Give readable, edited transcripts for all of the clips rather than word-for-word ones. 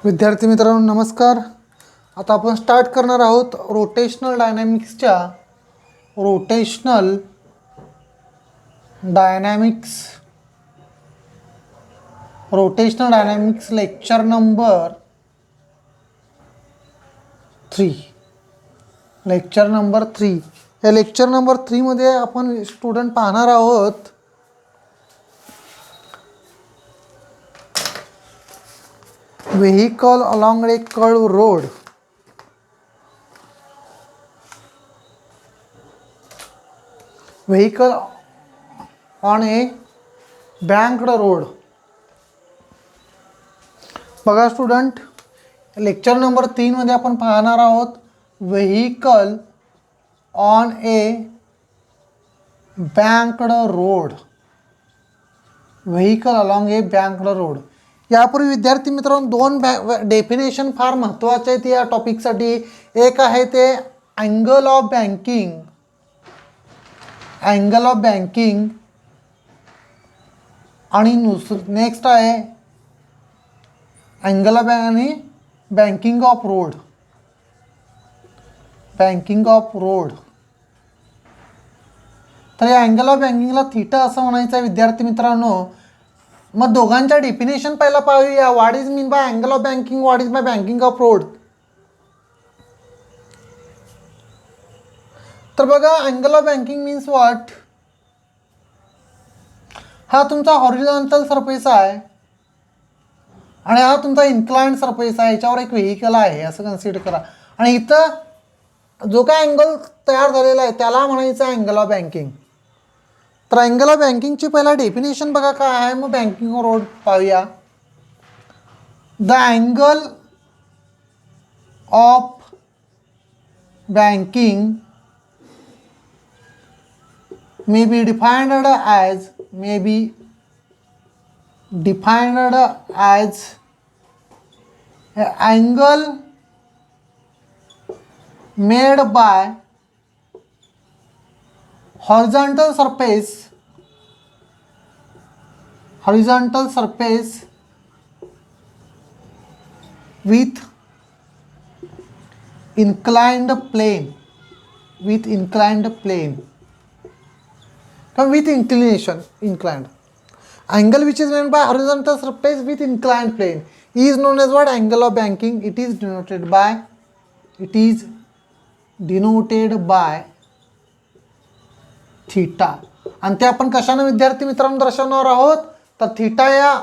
विद्यार्थी मित्रांनो नमस्कार. आता आपण स्टार्ट करणार आहोत रोटेशनल डायनॅमिक्स लेक्चर नंबर 3. या लेक्चर नंबर 3 मध्ये आपण स्टुडंट पाहणार आहोत vehicle along a curve road. Vehicle on a banked road. बघा स्टुडंट, लेक्चर नंबर 3 मध्ये आपण पाहणार आहोत vehicle on a banked road. Vehicle along a banked road. यापूर्वी विद्यार्थी मित्रांनो दोन डेफिनेशन फार महत्त्वाचे आहेत या टॉपिकसाठी. एक आहे ते अँगल ऑफ बँकिंग आणि नेक्स्ट आहे अँगल ऑफ आणि बँकिंग ऑफ रोड. तर या अँगल ऑफ बँकिंगला थीटा असं म्हणायचं आहे विद्यार्थी मित्रांनो. मग दोघांच्या डेफिनेशन पहिला पाहूया. What is mean by angle of banking, what is by banking of road. तर बघा, angle of banking means what. हा तुमचा हॉरिझॉन्टल सरफेस आहे आणि हा तुमचा इन्क्लाइंड सरफेस आहे. याच्यावर एक व्हेइकल आहे असं कन्सिडर करा. आणि इथं जो काय अँगल तयार झालेला आहे त्याला म्हणायचं आहे अँगल ऑफ बँकिंग. तर अँगल ऑफ बँकिंगची पहिला डेफिनेशन बघा काय आहे. मग बँकिंग ऑफ रोड पाहूया. The angle of banking may be defined as an angle made by horizontal surface with inclined plane with inclined angle which is made by horizontal surface with inclined plane is known as what? Angle of banking. It is denoted by theta. आणि ते आपण कशाने विद्यार्थी मित्रांनो दर्शवणार आहोत? तर theta या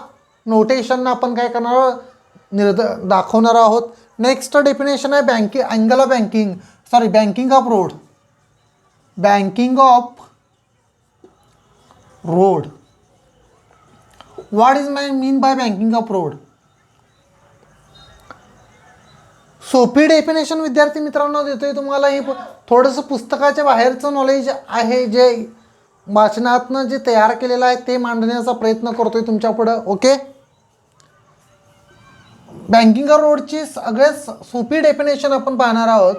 नोटेशननं आपण काय करणार आहोत? दाखवणार आहोत. नेक्स्ट डेफिनेशन आहे angle of banking of road. What is mean by banking of road? सोपी डेफिनेशन विद्यार्थी मित्रांनो देतोय तुम्हाला. हे थोडंसं पुस्तकाच्या बाहेरचं नॉलेज आहे जे वाचनातनं जे तयार केलेलं आहे ते मांडण्याचा प्रयत्न करतोय तुमच्या पुढं. ओके, बँकिंग ऑफ रोडची सगळ्यात सोपी डेफिनेशन आपण पाहणार आहोत.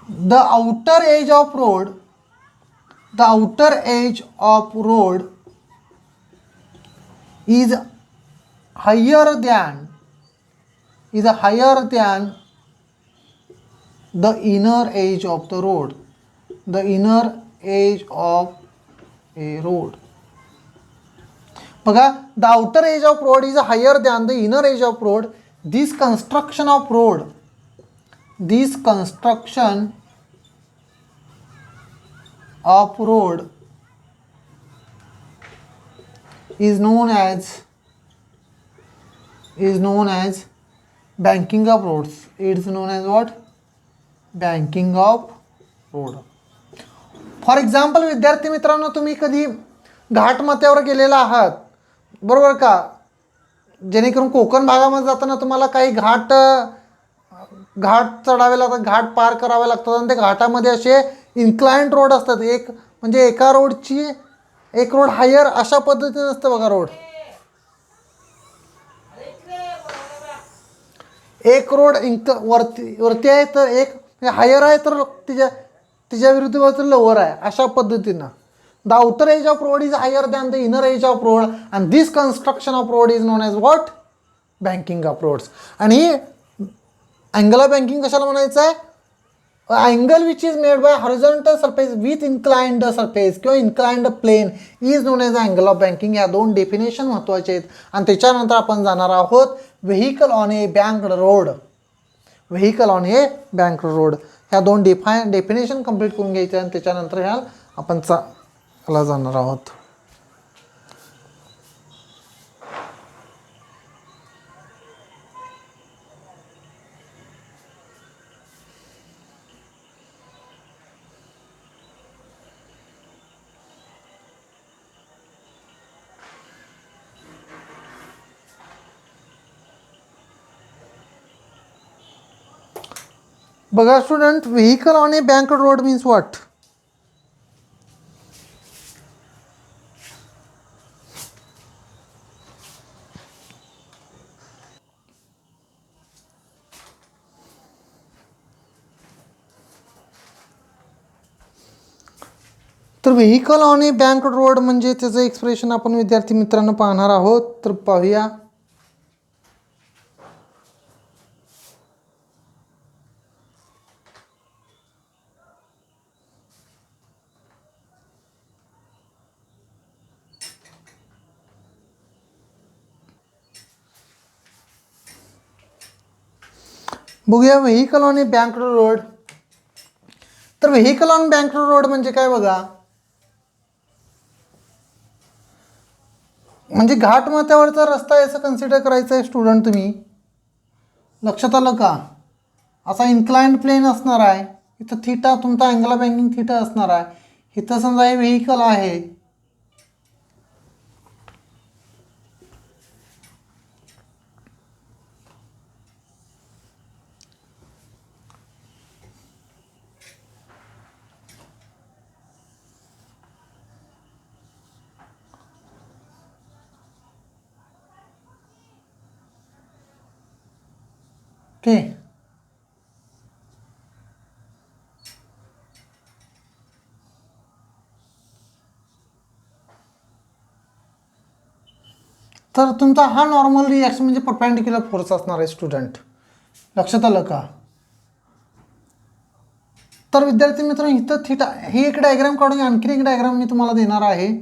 The outer edge of road is higher than the inner edge of the road. बघा, the outer edge of road is higher than the inner edge of road. This construction of road is known as banking of roads. It is known as what? Banking of road. For example विद्यार्थी मित्रांनो, तुम्ही कधी घाटमाथ्यावर गेलेला आहात बरोबर का? जेणेकरून कोकण भागामध्ये जाताना तुम्हाला काही घाट चढावे लागतात, घाट पार करावे लागतात आणि ते घाटामध्ये असे इन्क्लाइंड रोड असतात. एक म्हणजे एका रोडची एक रोड हायर अशा पद्धतीने असतं बघा. रोड एक रोड वरती आहे तर एक हायर आहे तर तिच्या विरुद्ध बाजूला लोअर आहे अशा पद्धतीनं. The outer edge of road is higher than the inner edge of road and this construction of road is known as what? Banking approach. आणि अँगल ऑफ बँकिंग कशाला म्हणायचं आहे? Angle which is made by horizontal surface with inclined surface किंवा inclined plane is known as angle of banking. या दोन definition महत्त्वाचे आहेत. आणि त्याच्यानंतर आपण जाणार आहोत vehicle on a banked road. Vehicle on a banked road ह्या दोन डेफिनेशन कंप्लीट करून घ्यायचे आणि त्याच्यानंतर ह्या आपण ला जाणार आहोत. बघा student, vehicle on a banked road means what? तर vehicle on a banked road म्हणजे त्याचं एक्सप्रेशन आपण विद्यार्थी मित्रांनो पाहणार आहोत. तर पाहूया. बघूया vehicle on a banked road. तर व्हेकल ऑन बँक्ड रोड म्हणजे काय बघा, म्हणजे घाटमाथ्यावरचा रस्ता आहे असं कन्सिडर करायचं आहे स्टुडंट. तुम्ही लक्षात आलं का? असा इन्क्लाइंड प्लेन असणार आहे. इथं थिटा तुमचा अँगल ऑफ बँकिंग थिटा असणार आहे. इथं समजा हे व्हेकल आहे. ओके. तर तुमचा हा नॉर्मल रिॲक्शन म्हणजे परपेंडिक्युलर फोर्स असणार आहे स्टुडंट. लक्षात आलं का? तर विद्यार्थी मित्रांनो, इथं थिटा ही एक डायग्राम काढून आणखी एक डायग्राम मी तुम्हाला देणार आहे.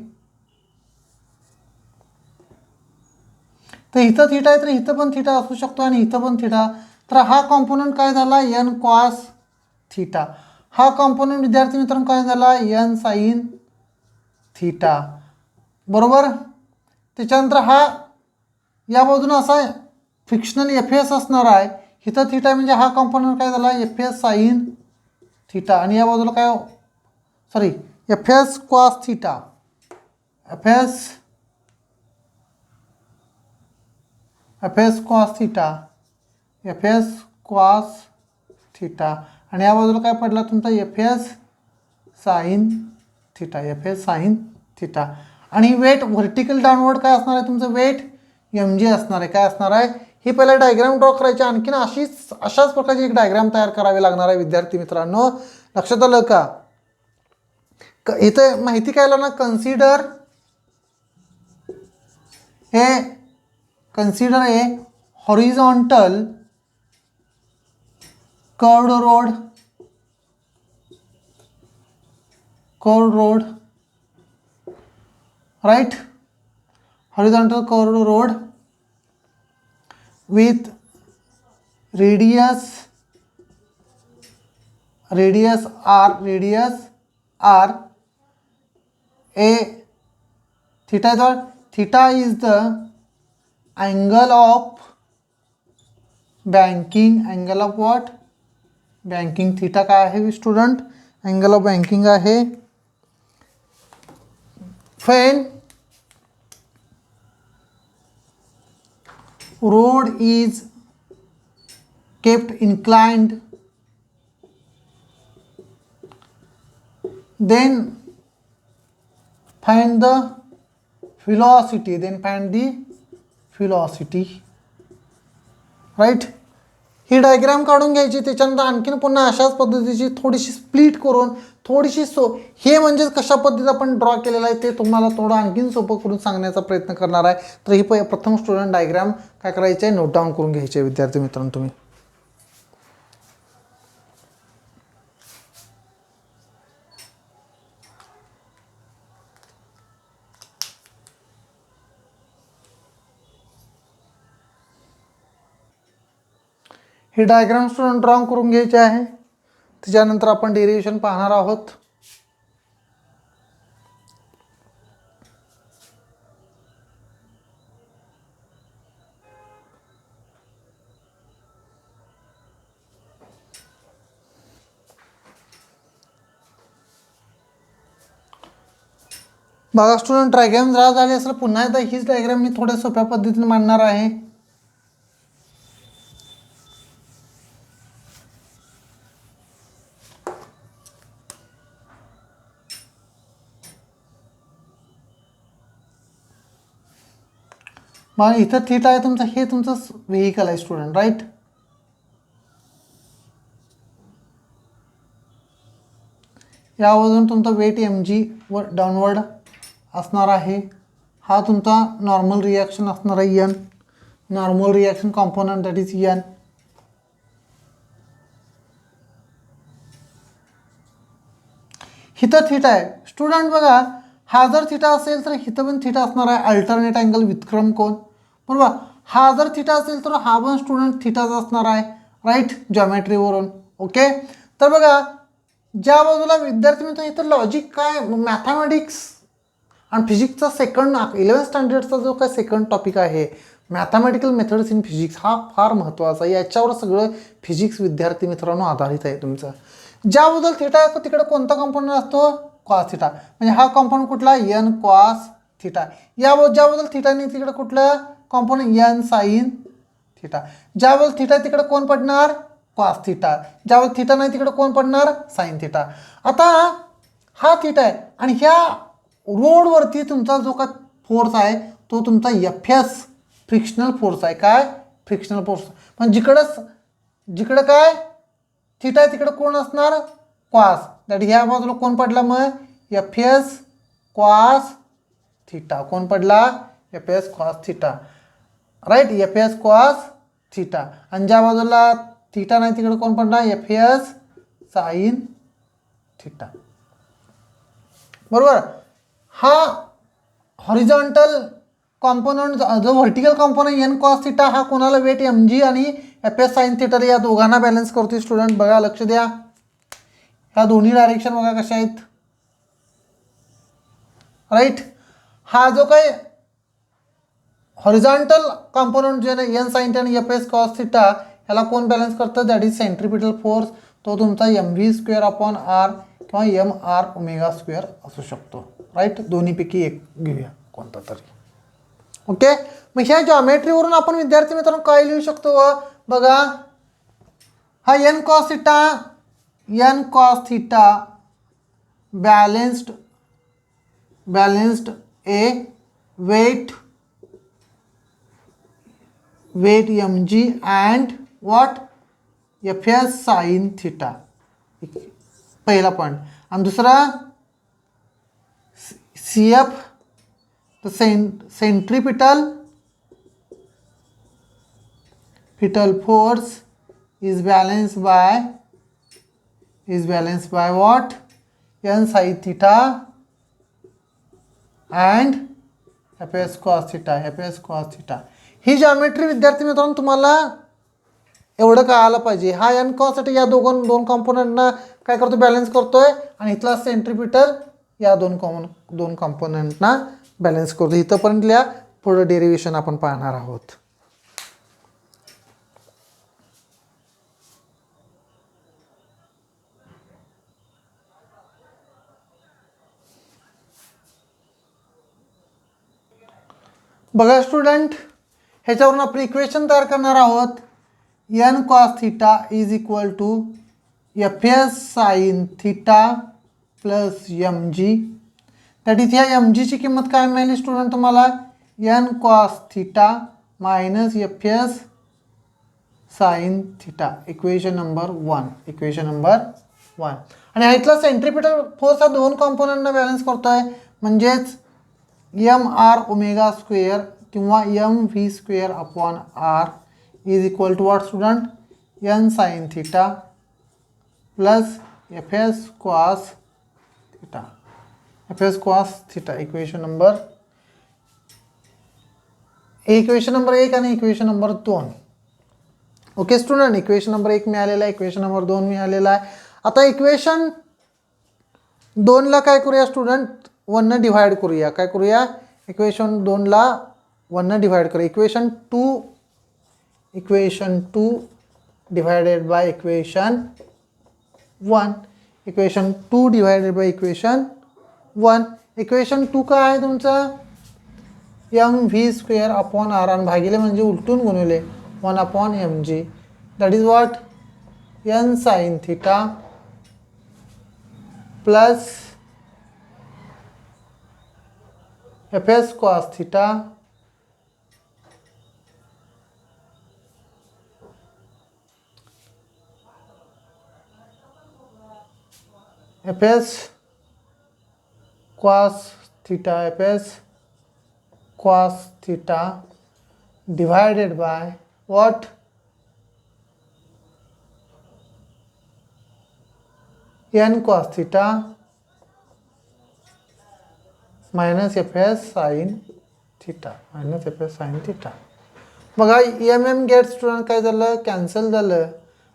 तर इथं थिटा आहे तर इथं पण थिटा असू शकतो आणि इथं पण थिटा. तर हा कॉम्पोनंट काय झाला? N cos theta. हा कॉम्पोनंट विद्यार्थी मित्रांनो काय झाला? N sine theta. बरोबर. त्याच्यानंतर हा या बाजूने असा फिक्शनल एफ एस असणार आहे. इथं थिटा म्हणजे हा कॉम्पोनंट काय झाला? F S sine theta. आणि या बाजूला काय, sorry, F S cos theta. F S cos theta. F S cos theta. आणि या बाजूला काय पडला तुमचा? F S sine theta. F S sine theta. आणि वेट व्हर्टिकल डाऊनवर्ड काय असणार आहे तुमचं? वेट एम जी असणार आहे. काय असणार आहे? ही पहिला डायग्राम ड्रॉ करायची. आणखीन अशाच प्रकारची एक डायग्राम तयार करावी लागणार आहे विद्यार्थी मित्रांनो. लक्षात आलं का? इथं माहिती काय आलं ना? Consider a horizontal curved road, right? Horizontal curved road with radius r. A theta is what? Theta is the angle of banking. Angle of what? Banking. theta काय आहे स्टुडंट? अँगल ऑफ बँकिंग आहे. when road is kept inclined, then find the velocity. Right? He diagram काढून घ्यायची, त्याच्यानंतर आणखीन पुन्हा अशाच पद्धतीची थोडीशी स्प्लिट करून थोडीशी हे म्हणजे कशा पद्धतीत आपण ड्रॉ केलेलं आहे ते तुम्हाला थोडं आणखीन सोपं करून सांगण्याचा प्रयत्न करणार आहे. तर ही प्रथम स्टुडंट डायग्राम काय करायचे आहे, नोट डाऊन करून घ्यायचे विद्यार्थी मित्रांनो तुम्ही. ही डायग्राम स्टुडंट ड्रॉ करून घ्यायची आहे. त्याच्यानंतर आपण डेरिव्हेशन पाहणार आहोत. बघा स्टुडंट, डायग्राम जरा झाली असेल, पुन्हा एकदा हीच डायग्राम मी थोड्या सोप्या पद्धतीने मांडणार आहे. मग इथं थीटा आहे तुमचं, हे तुमचं व्हेइकल आहे स्टुडंट, राईट. या बाजून तुमचा वेट mg वर डाऊनवर्ड असणार आहे. हा तुमचा नॉर्मल रिॲक्शन असणार आहे n, normal reaction component that is n. हिथं थीटा आहे स्टुडंट. बघा, हा जर थीटा असेल तर हिथं पण थीटा असणार आहे, अल्टरनेट अँगल व्युत्क्रम कोन, बरोबर. हा जर थीटा असेल तर हा पण स्टुडंट थीटाच असणार आहे, राईट, जॉमेट्रीवरून. ओके. तर बघा, ज्या बाजूला विद्यार्थी मित्र इथं लॉजिक काय, मॅथमॅटिक्स आणि फिजिक्सचा सेकंड 11th स्टँडर्डचा जो काय सेकंड टॉपिक आहे, मॅथमॅटिकल मेथड्स इन फिजिक्स, हा फार महत्त्वाचा आहे. याच्यावर सगळं फिजिक्स विद्यार्थी मित्रांनो आधारित आहे तुमचं. ज्याबद्दल थीटा येतो तिकडे कोणता कॉम्पोनंट असतो, कॉस थीटा. म्हणजे हा कॉम्पोनंट कुठला, n कॉस थीटा. ज्याबद्दल थीटा नाही तिकडे कुठलं कॉम्पोनंट, n साईन थीटा. ज्याबद्दल थीटा तिकडे कोण पडणार, कॉस थीटा. ज्यावेळेस थीटा नाही तिकडे कोण पडणार, साईन थीटा. आता हा थीटा आहे आणि ह्या रोडवरती तुमचा जो काय फोर्स आहे तो तुमचा Fs फ्रिक्शनल फोर्स आहे. काय, फ्रिक्शनल फोर्स. पण जिकडं काय थीटा आहे तिकडे कोण असणार, कॉस. दॅट ह्या बाजूला कोण पडला मग, Fs कॉस थीटा. कोण पडला, Fs cos theta, right, Fs cos theta. आणि ज्या बाजूला थीटा नाही तिकडे कोण पडणार, Fs साईन थीटा, बरोबर. हा हॉरिझॉन्टल कॉम्पोनंट, जो vertical component n cos theta, हा कोणाला वेट mg आणि Fs साईन थीटा या दोघांना बॅलन्स करतोय स्टुडंट. बघा, लक्ष द्या, ह्या दोन्ही डायरेक्शन बघा कशा आहेत, राईट. हा जो काही हॉरिझॉन्टल कॉम्पोनंट जे n साईन थीटा आणि Fs कॉस थीटा ह्याला कोण बॅलन्स करतं, दॅट इज सेंट्रिपिटल फोर्स. तो तुमचा mv²/r किंवा mr⍵² असू शकतो, राईट. दोन्हीपैकी एक घेऊया कोणता तरी. ओके. मग ह्या जॉमेट्रीवरून आपण विद्यार्थी मित्रांनो काय लिहू शकतो, बघा, हा n cos theta balanced a weight mg and what, Fs sine theta. पहिला पॉईंट. आणि दुसरा CF, the centripetal force is balanced by what, n sin theta and Fs cos theta. He geometry विद्यार्थी मित्रांनो तुम्हाला एवढं कळायला पाहिजे. हा n cos theta या दोन कॉम्पोनंटना काय करतो, बॅलन्स करतोय. आणि इथला सेंट्रिपिटल या दोन कॉम्पोनंटना बॅलन्स करतो. इथंपर्यंत लिहा, पुढं डेरिव्हेशन आपण पाहणार आहोत. बघा स्टुडंट, ह्याच्यावरून आपण इक्वेशन तयार करणार आहोत. n cos theta is equal to Fs sine theta plus mg. That is ह्या mg ची किंमत काय मिळाली स्टुडंट तुम्हाला, n cos theta minus Fs sine theta, equation number 1, equation number 1. आणि ह्यातला सेंट्रिपिटल फोर्स हा दोन कॉम्पोनंटना बॅलन्स करतोय, म्हणजेच एम आर ओमेगा स्क्वेअर किंवा M V square upon R is equal to what student, N sine theta plus F S cos theta, F S cos theta. Equation number equation number 1 आणि equation number 2. Okay student, equation number 1 मिळालेला आहे, equation number 2 मिळालेला आहे. आता equation 2ला काय करूया student, 1 divide करूया. काय करूया, इक्वेशन 2ला 1 डिवाइड करूया. Equation 2 divided by equation 1, equation 2 divided by equation 1. Equation 2 काय आहे तुमचं, M V square upon R आणि भागिले म्हणजे उलटून गुणिले 1 upon M G, that is what, N sine theta plus F S cos theta F S cos theta divided by what, n cos theta minus fs sin theta, बघा M get student काय झालं, cancel झालं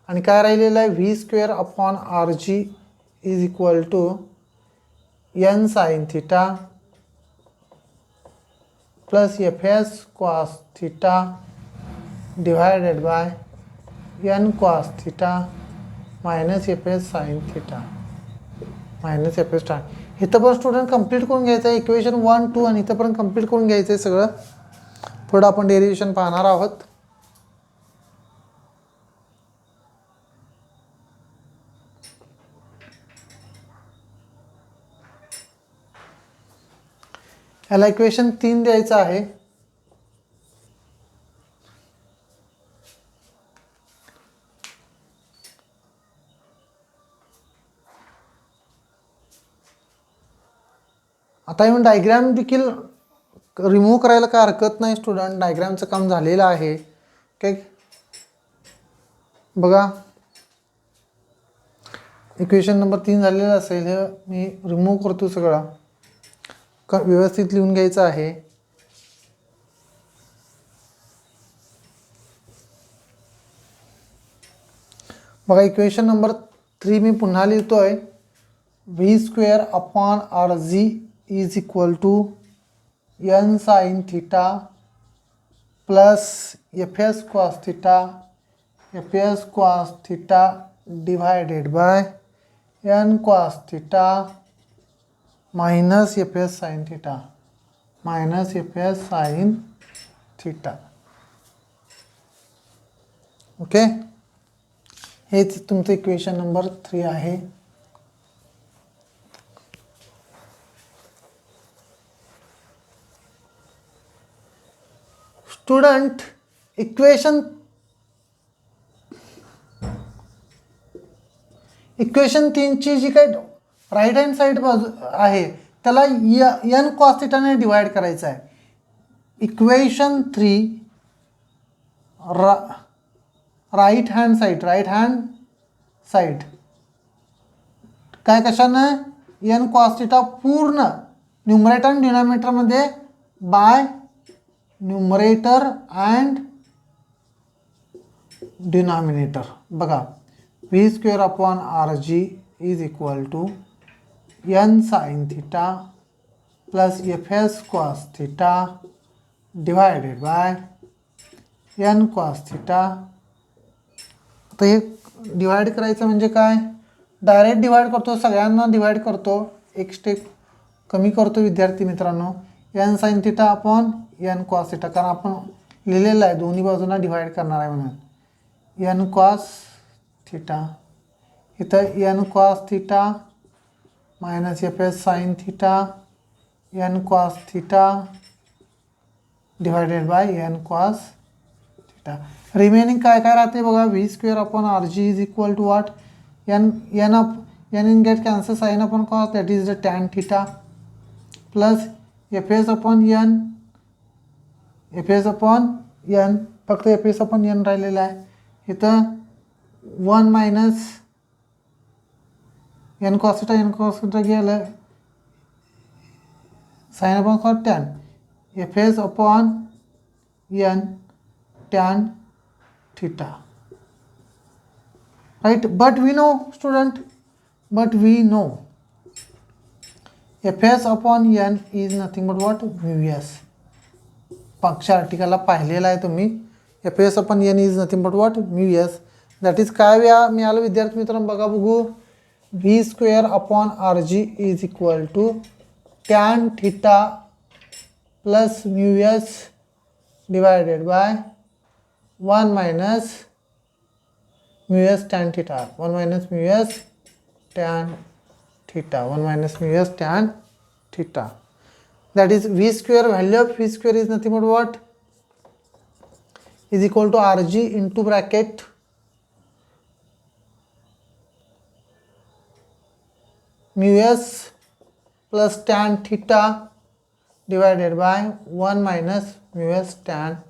आणि काय राहिलेलं आहे, V square upon R G is equal to N sine theta plus F S cos theta divided by N cos theta minus F S sine theta minus F S time. इथं पण student complete करून घ्यायचं आहे, equation 1, 2 आणि इथं पण complete करून घ्यायचं आहे सगळं. पुढं आपण डेरिव्हेशन पाहणार आहोत. याला इक्वेशन 3 द्यायचं आहे. आता येऊन डायग्राम देखील रिमूव्ह करायला काय हरकत नाही स्टुडंट, डायग्रामचं काम झालेलं आहे. काय बघा, इक्वेशन नंबर 3 झालेलं असेल, हे मी रिमूव्ह करतो सगळं, व्यवस्थित लिहून घ्यायचं आहे. बघा इक्वेशन नंबर 3 मी पुन्हा लिहितोय, V square upon R G is equal to N sine theta plus F S cos theta divided by N cos theta minus F S sine theta. Okay, हेच तुमचं इक्वेशन नंबर 3 आहे. Student equation 3ची जी काही right hand side बाजू आहे त्याला N cos थिटाने divide करायचं आहे. Equation 3 right hand side काय कशानं, एन कॉस थिटा पूर्ण न्यूमरेटर आणि डिनॉमिनेटरमध्ये बाय न्यूमरेटर अँड डिनॉमिनेटर. बघा V square upon R G is equal to N sine theta plus F S cos theta divided by N cos theta. आता हे divide करायचं म्हणजे काय, डायरेक्ट डिवाइड करतो, सगळ्यांना डिवाइड करतो, एक स्टेप कमी करतो विद्यार्थी मित्रांनो. N sine theta upon N cos theta, कारण आपण लिहिलेलं आहे दोन्ही बाजूंना डिवाइड करणार आहे म्हणून. एन कॉस थिटा, इथं N cos theta minus F S sine theta N cos theta divided by N cos theta. Remaining काय काय राहते बघा, V square upon R G is equal to what, N in get cancel sine upon cos that is the tan theta plus F S upon N, F S upon N, फक्त F S upon N राहिलेला आहे इथं, 1 minus N cos theta गेलं sine upon cos tan, F S upon N tan theta, right? But we know, student, but we know fs upon n is nothing but what, mu s. मागच्या आर्टिकलला पाहिलेला आहे तुम्ही, fs upon n is nothing but what, mu s. That is काय मिळालं विद्यार्थी मित्रांनो, बघा बघू, V square upon R G is equal to tan theta plus mu S divided by 1 minus mu s tan theta, 1 minus mu s tan theta, 1 minus mu s tan theta. That is v square, value of v square is nothing but what, is equal to rg into bracket mu s plus tan theta divided by 1 minus mu s tan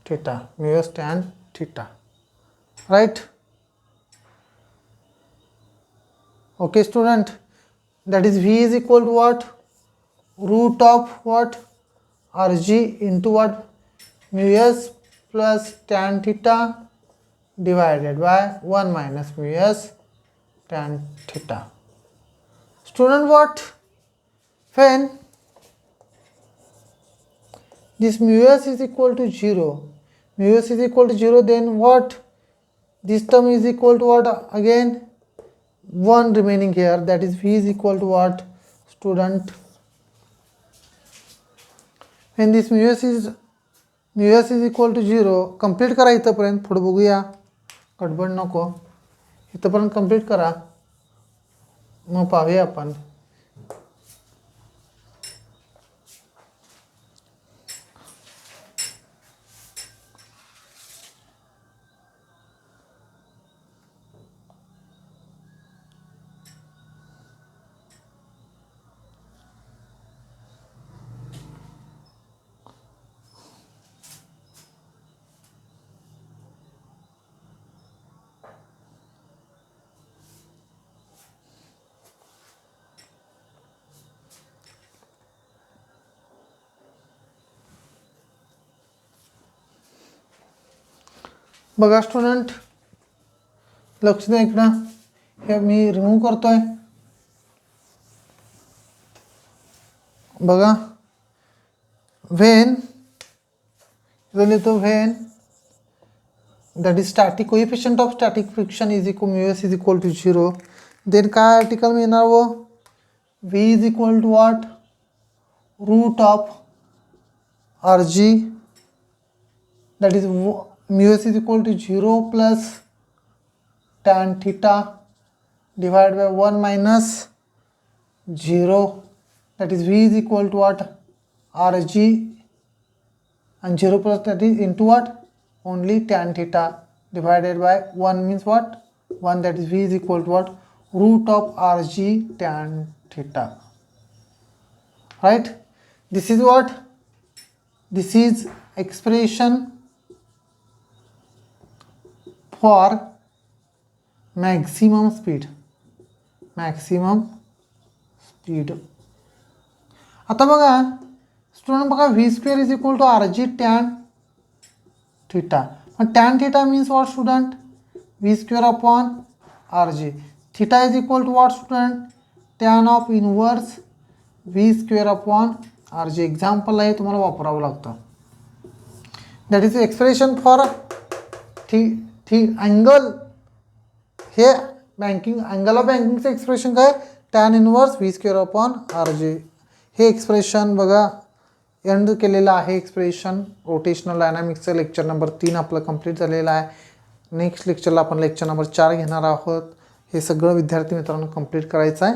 theta, mu s tan theta, right? Okay student, that is v is equal to what, root of what, rg into what, mu s plus tan theta divided by 1 minus mu s tan theta. Student, what, when this mu s is equal to 0, mu s is equal to 0, then what, this term is equal to what, again 1 remaining here, that is v is equal to what, student, when this mu s is equal to 0, complete करा इथंपर्यंत, पुढे बघूया, गडबड नको, इथंपर्यंत complete करा, मग पाहूया आपण. बघा स्टुडंट, लक्ष द्या इकडं, हे मी रिमूव्ह करतोय, बघा, व्हेन लिहितो, when that is static coefficient of static friction is equal mu S is equal to 0, then काय आर्टिकल मिळणार, व V is equal to what, root of R G, that is mu s is equal to 0 plus tan theta divided by 1 minus 0, that is v is equal to what, rg, and 0 plus that is into what, only tan theta divided by 1 means what, 1, that is v is equal to what, root of rg tan theta, right? This is what, this is expression for maximum speed, maximum speed. आता बघा student, बघा V square is equal to R G tan theta, पण tan theta means what student, V square upon R G, theta is equal to what student, tan of inverse V square upon R G. Example आहे तुम्हाला वापरावं लागतं, that is expression for angle, हे banking angle of बँकिंगचं expression काय, tan inverse V square upon R G. हे expression बघा end केलेलं आहे, एक्सप्रेशन रोटेशनल डायनामिक्सचं लेक्चर नंबर 3 आपलं कंप्लीट झालेलं आहे. नेक्स्ट लेक्चरला आपण लेक्चर नंबर 4 घेणार आहोत. हे सगळं विद्यार्थी मित्रांनो कंप्लीट करायचं आहे.